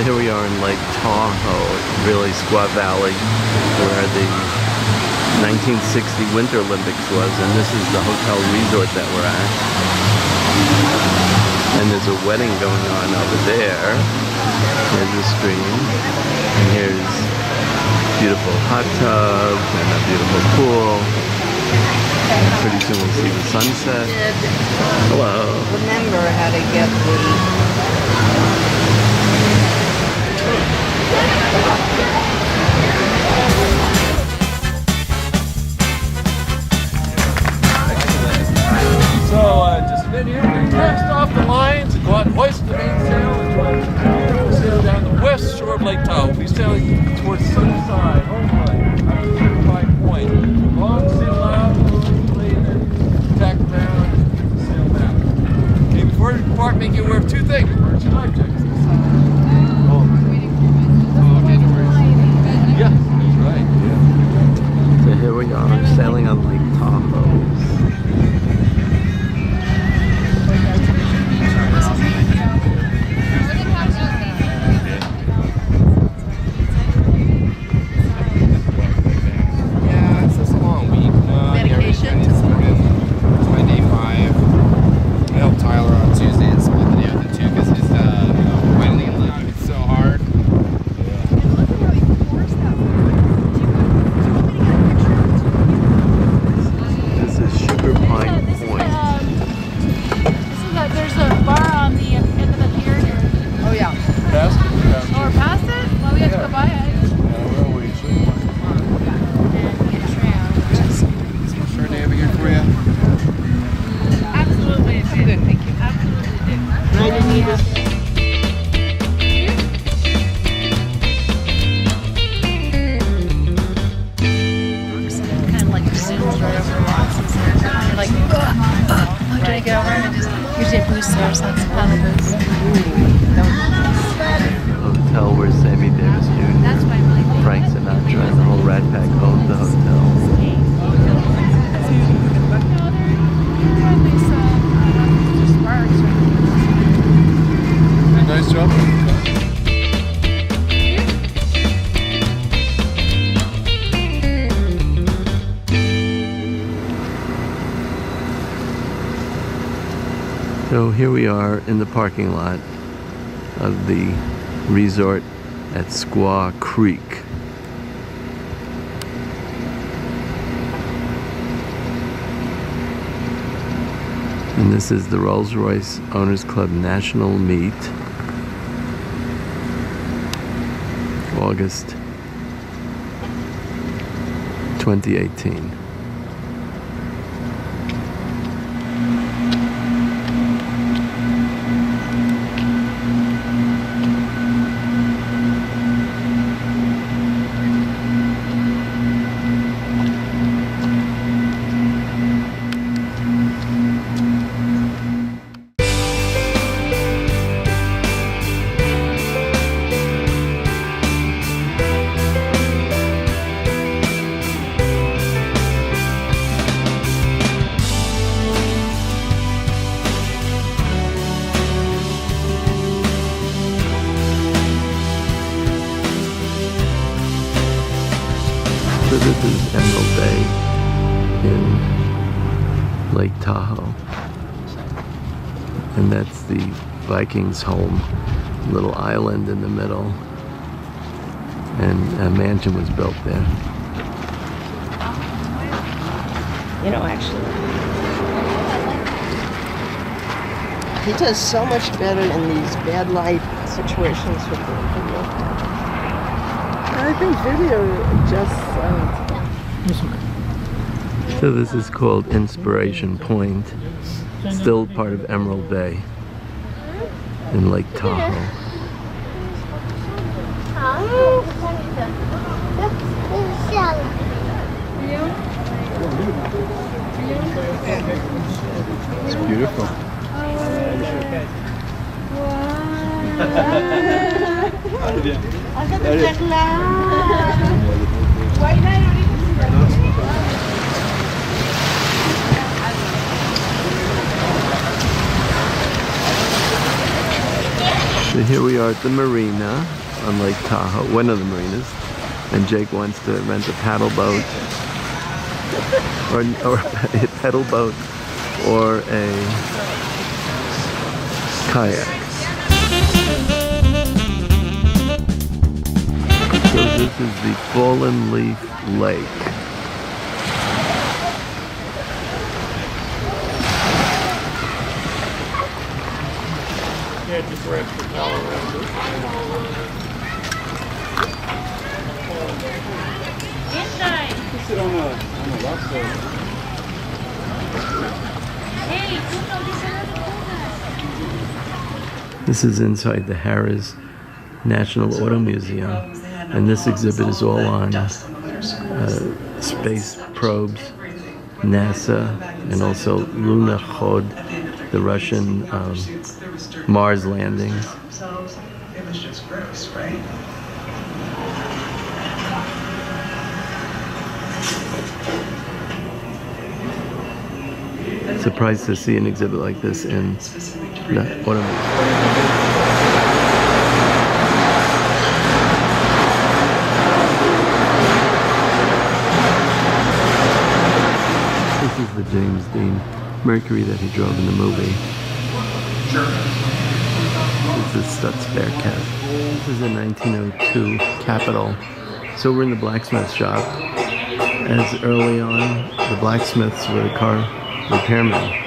here we are in Lake Tahoe, really Squaw Valley, where the 1960 Winter Olympics was, and this is the hotel resort that we're at. And there's a wedding going on over there. Here's the stream, and here's beautiful hot tub and a beautiful pool. Pretty soon we'll see the sunset. Hello. Remember how to get the... So just been here, we cast off the lines and go out and hoist the mainsail and try to sail down the west shore of Lake Tahoe. We'll be sailing towards Sunnyside, Homefront, up to Certified Point. Long sail out, and then tack down and sail back. Okay, before we depart, make you aware of two things. Emergency life jackets. Yeah, that's right. Yeah. So here we are, sailing on Lake Tahoe. Hotel where Sammy Davis Jr., Frank Sinatra, and the whole Rat Pack owned the hotel. Nice job. So here we are in the parking lot of the resort at Squaw Creek. And this is the Rolls-Royce Owners Club National Meet, August 2018. So this is Emerald Bay in Lake Tahoe, and that's the Vikingsholms little island in the middle, and a mansion was built there. You know, actually, he does so much better in these bad light situations with the video. I think video just... So this is called Inspiration Point, still part of Emerald Bay in Lake Tahoe. It's beautiful. So here we are at the marina on Lake Tahoe, one of the marinas, and Jake wants to rent a paddle boat, or a pedal boat, or a kayak. So this is the Fallen Leaf Lake. Yeah, just wrap the towel around it. Inside. Sit on the left side. Hey, tú no dices nada. This is inside the Harrah's National Auto Museum, and this exhibit is all on space probes, NASA, and also Lunokhod, the Russian Mars landings. It was just gross, right? Surprised to see an exhibit like this in the auto museum. This is the James Dean Mercury that he drove in the movie. This is Stutz Bearcat. This is a 1902 Capitol. So we're in the blacksmith shop, as early on the blacksmiths were the car repairmen.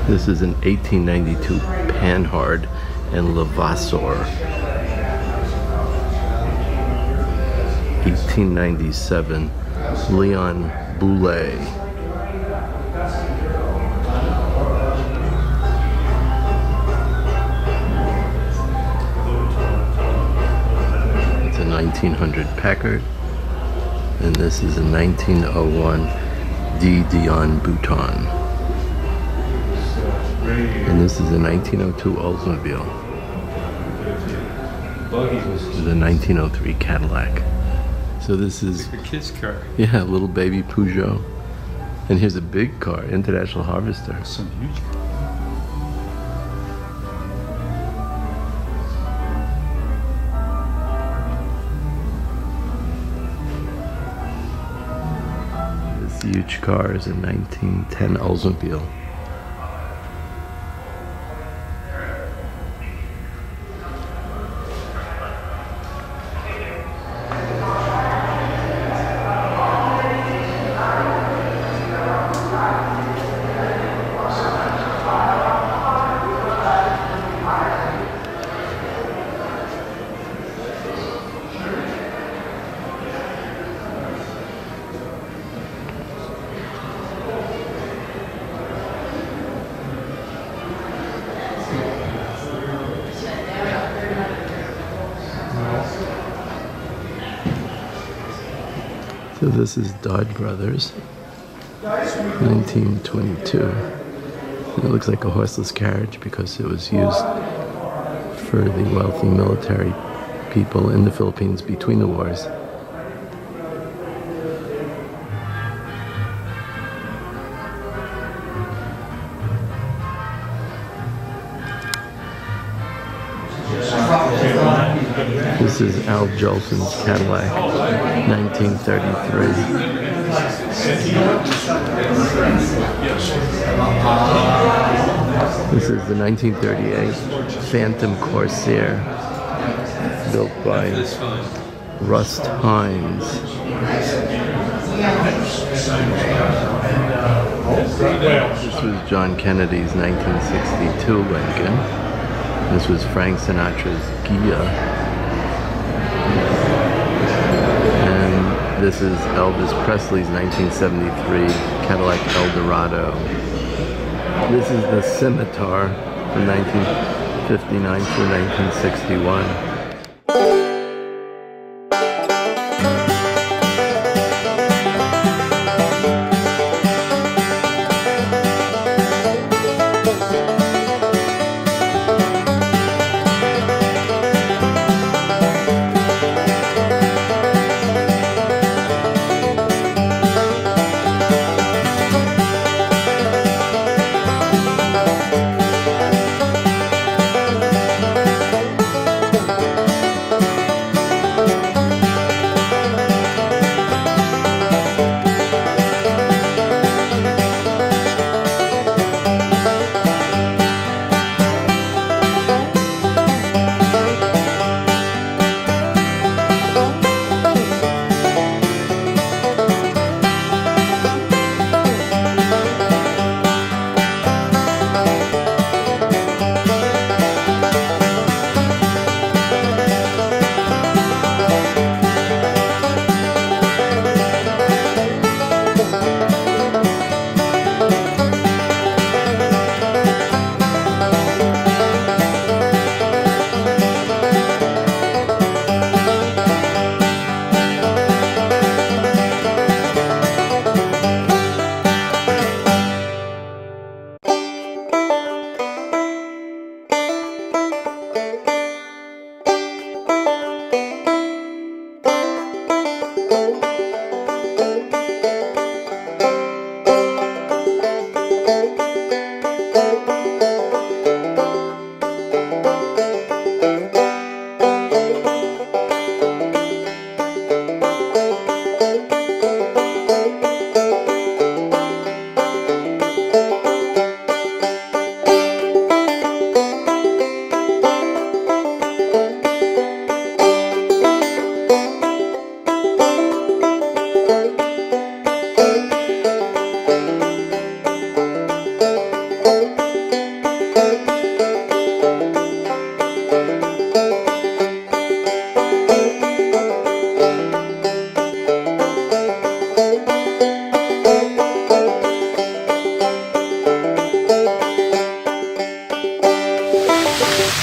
This is an 1892 Panhard and Levasseur. 1897 Leon Boulay. It's a 1900 Packard, and this is a 1901 D. Dion Bouton. And this is a 1902 Oldsmobile. This is a 1903 Cadillac. So this is a kid's car. Yeah, a little baby Peugeot. And here's a big car, International Harvester. Some huge car. This huge car is a 1910 Oldsmobile. So this is Dodd Brothers, 1922. And it looks like a horseless carriage because it was used for the wealthy military people in the Philippines between the wars. This is Al Jolson's Cadillac, 1933. This is the 1938 Phantom Corsair, built by Rust Hines. This was John Kennedy's 1962 Lincoln. This was Frank Sinatra's Gia. And this is Elvis Presley's 1973 Cadillac Eldorado. This is the Scimitar from 1959 through 1961.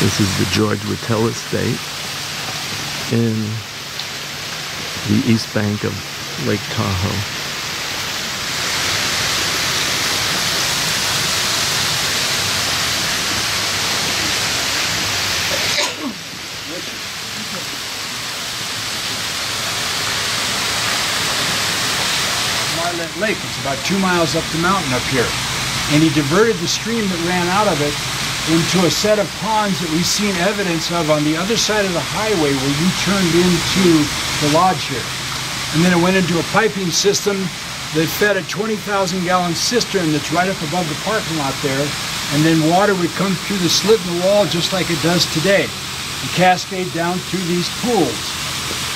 This is the George Whittle Estate in the east bank of Lake Tahoe. Lake. It's about 2 miles up the mountain up here. And he diverted the stream that ran out of it into a set of ponds that we've seen evidence of on the other side of the highway where you turned into the lodge here. And then it went into a piping system that fed a 20,000-gallon cistern that's right up above the parking lot there. And then water would come through the slit in the wall just like it does today and cascade down through these pools.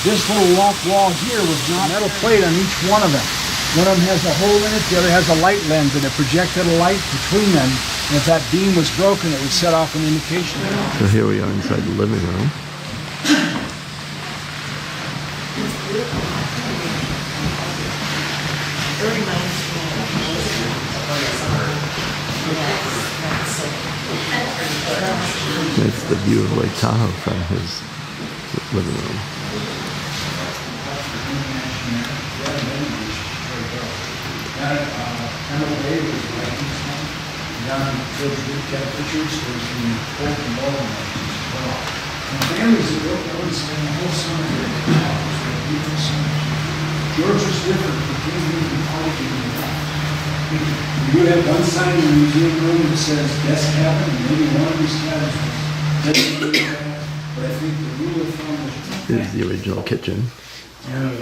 This little rock wall here was not metal plate on each one of them. One of them has a hole in it, the other has a light lens, and it projected a light between them. And if that beam was broken, it would set off an indication. So here we are inside the living room. That's the view of Lake Tahoe from his living room. Down towards root temperatures, there's the cold and low mountains as well. And families that built those spend the whole summer here. It's a beautiful summer. George was different. He came here and polyclinic. You would have one sign in the museum room that says guest cabin, and maybe one of these cabins was designated that. But I think the rule of thumb was... This is the original kitchen. Yeah.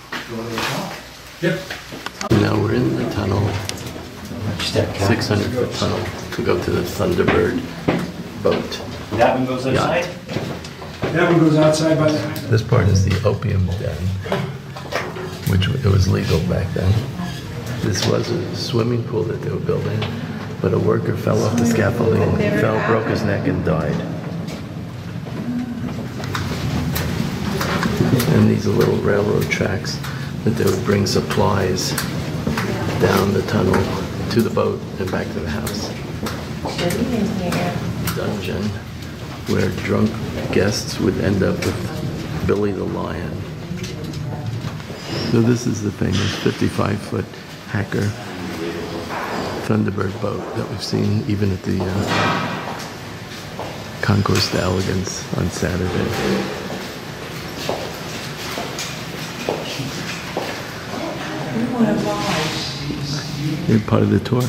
Go to the top. Yep. Now we're in the tunnel. 600-foot tunnel to go to the Thunderbird boat. That one goes outside? That one goes outside by the... This part is the opium den, which it was legal back then. This was a swimming pool that they were building, but a worker fell off the scaffolding, fell, broke his neck, and died. And these are little railroad tracks that they would bring supplies down the tunnel to the boat and back to the house. Dungeon, where drunk guests would end up with Billy the Lion. So this is the famous 55-foot Hacker Thunderbird boat that we've seen even at the Concours d'Elegance on Saturday. You're part of the tour.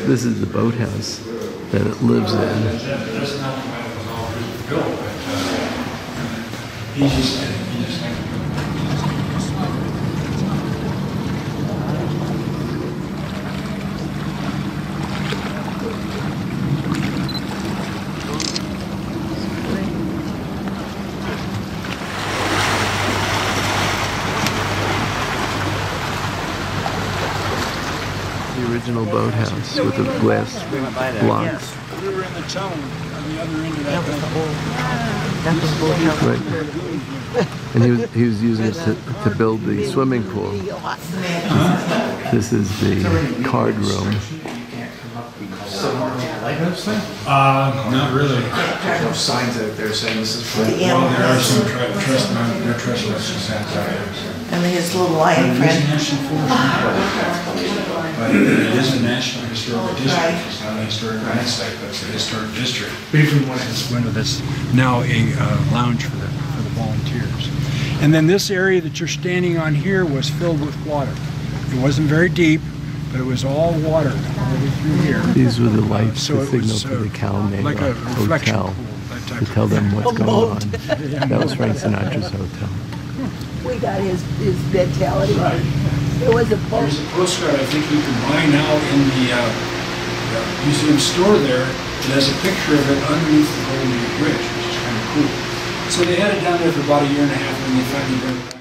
This is the boathouse that it lives in. The original boathouse with the glass blocks. We were in the tunnel on the other end of that. Right. And he was using it to build the swimming pool. This is the card room. Not really. There's no signs out there saying this is for... Well, there are some trespassing signs out there. And his little lion friend. But it is a national historic district. It's not a historic land site, but it's a historic district. This window that's now a lounge for the volunteers. And then this area that you're standing on here was filled with water. It wasn't very deep, but it was all water all the way through here. These were the lights So to it signal was, to the Calumet like a reflection Hotel pool, that type to of tell them thing. what's going on. That was Frank Sinatra's hotel. We got his mentality. It was a boat. There's a postcard I think you can buy now in the museum store there. It has a picture of it underneath the Golden Gate Bridge, which is kind of cool. So they had it down there for about a year and a half, and then they finally brought it back.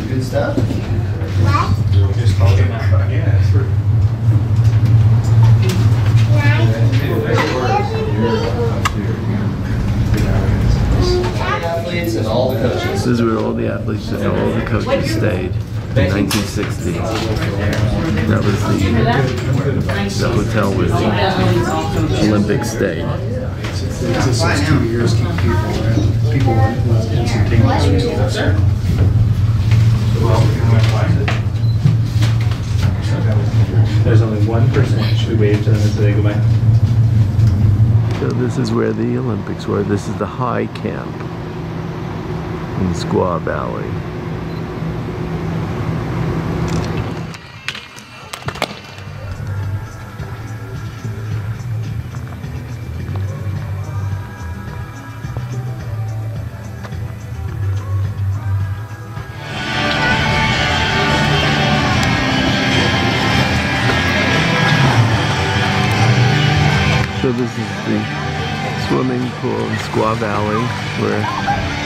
Good stuff. Athletes and all the coaches. This is where all the athletes and all the coaches stayed in 1960. That was the hotel where the Olympics stayed. It's just 2 years keep people instantaneous. There's only 1%. Should we wave to them and say goodbye? So this is where the Olympics were. This is the high camp in Squaw Valley. So this is the swimming pool in Squaw Valley where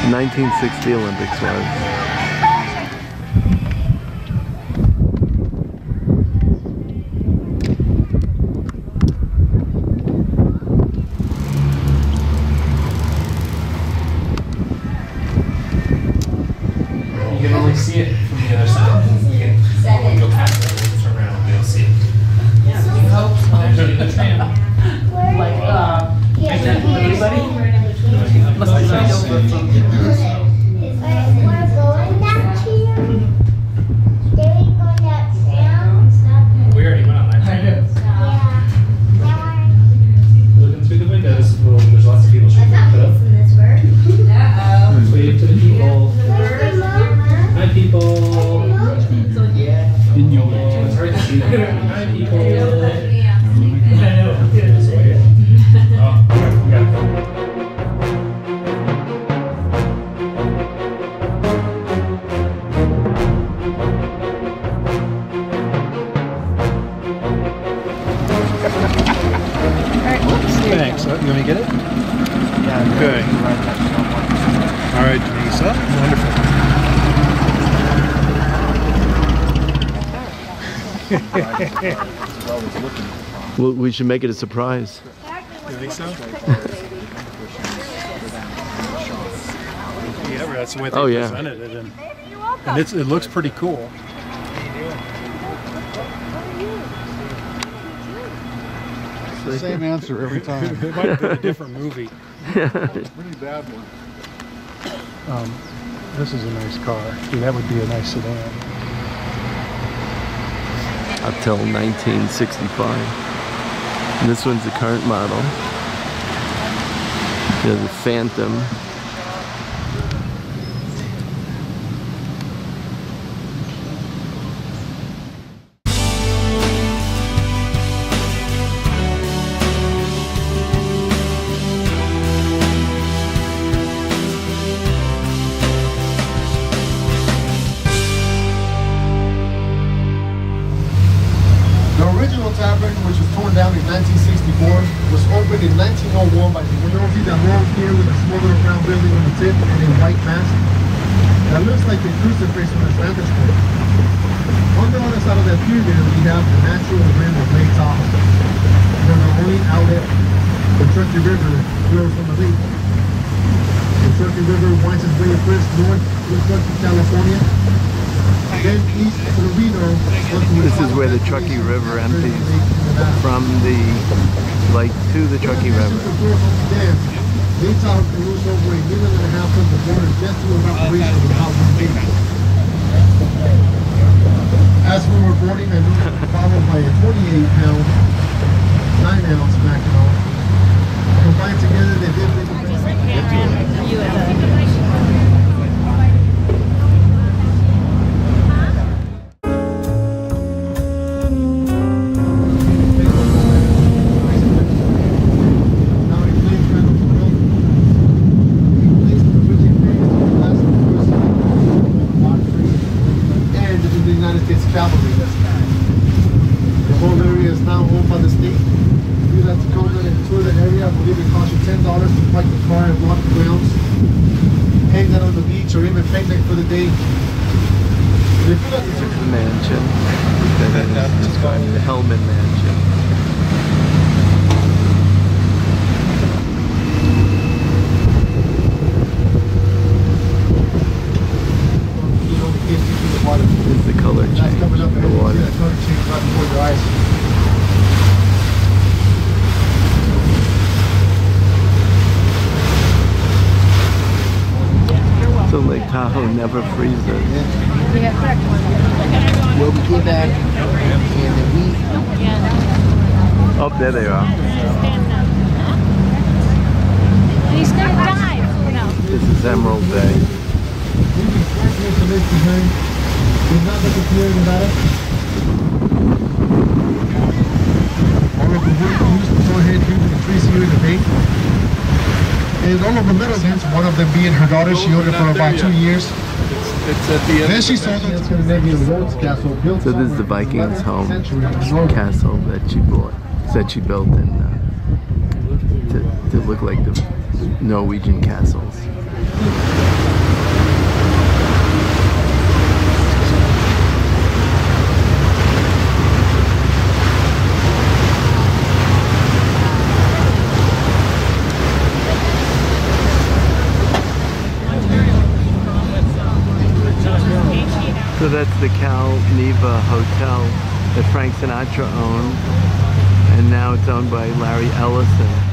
the 1960 Olympics was. You can only see it from the other side. You can go past it, we'll turn around and you'll see it. There's the tram. We already went on that. Looking through the windows, well, there's lots of people. Should we put up? Wave to the people. Hi, people. It's hard to see them. Hi, people. Thanks. You want me to get it? Yeah. Okay. All right, Denise. Wonderful. Well, we should make it a surprise. You think so? Yeah, that's the way they presented it, and it looks pretty cool. The same answer every time. It might have been a different movie. Pretty bad one. This is a nice car. That would be a nice sedan. Up till 1965. And this one's the current model. There's a Phantom. Which was torn down in 1964, was opened in 1901 by the Reno. See that long here with a smaller round building on the tip and a white mask. That looks like the crucifix from the vantage point. On the other side of that pier there, we have the natural rim of Lake Tahoe. From the only outlet, the Truckee River flows from the lake. The Truckee River winds its way first north to Truckee, California. Then east to the Reno. This is where the Truckee River empties from the lake to the Truckee River. Lake Tahoe can lose over 1.5 million tons of water just through evaporation without moving. As we were boarding, I knew followed by a 28-pound, 9-ounce Mackinac. Combined together, they did make a The whole area is now owned by the state. If you'd like to come in and tour the area, I believe it costs you $10 to park the car and walk the grounds, hang out on the beach, or even picnic for the day. If you'd like to Here's the mansion that is described, the Hellman Mansion. This is the color change of the water. the color change right before your eyes. So Lake Tahoe never freezes. Well, we came back and Oh, there they are. He's gonna dive. No. This is Emerald Bay. There's not much appearing about it. All of the wood used to go ahead due to the trees here in the bay. And all of the middlemen, one of them being her daughter, she owned it for about 2 years. It's at the end. Then she sold it to the Nevian Rhodes Castle, built So this is the Vikingsholms Castle that she bought, that she built in to look like the Norwegian castles. So that's the Cal Neva Hotel that Frank Sinatra owned, and now it's owned by Larry Ellison.